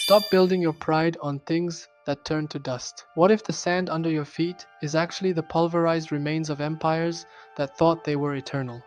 Stop building your pride on things that turn to dust. What if the sand under your feet is actually the pulverized remains of empires that thought they were eternal?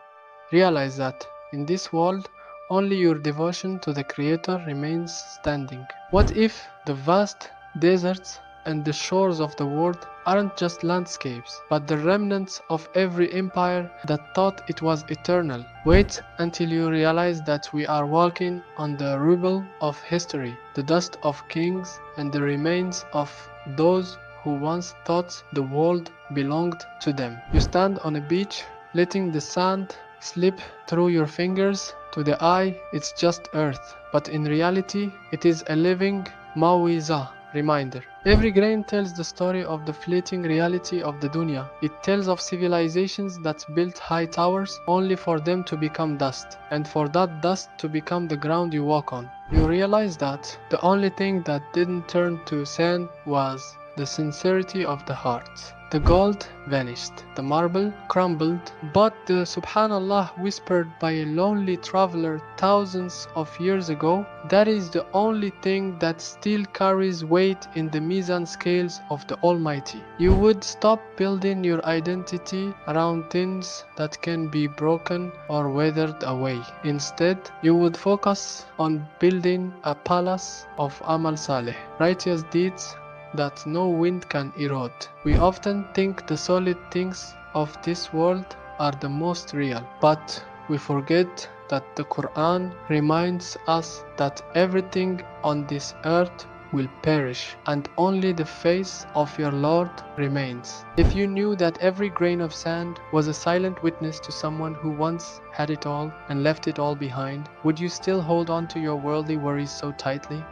Realize that in this world, only your devotion to the Creator remains standing. What if the vast deserts and the shores of the world aren't just landscapes, but the remnants of every empire that thought it was eternal? Wait until you realize that we are walking on the rubble of history, the dust of kings, and the remains of those who once thought the world belonged to them. You stand on a beach, letting the sand slip through your fingers. To the eye, it's just earth, but in reality, it is a living Maw'izah reminder. Every grain tells the story of the fleeting reality of the Dunya. It tells of civilizations that built high towers only for them to become dust, and for that dust to become the ground you walk on. You realize that the only thing that didn't turn to sand was the sincerity of the heart. The gold vanished, the marble crumbled, but the Subhanallah whispered by a lonely traveler thousands of years ago, that is the only thing that still carries weight in the Mizan scales of the Almighty. You would stop building your identity around things that can be broken or weathered away. Instead, you would focus on building a palace of Amal Saleh, righteous deeds that no wind can erode. We often think the solid things of this world are the most real, but we forget that the Quran reminds us that everything on this earth will perish, and only the face of your Lord remains. If you knew that every grain of sand was a silent witness to someone who once had it all and left it all behind, would you still hold on to your worldly worries so tightly?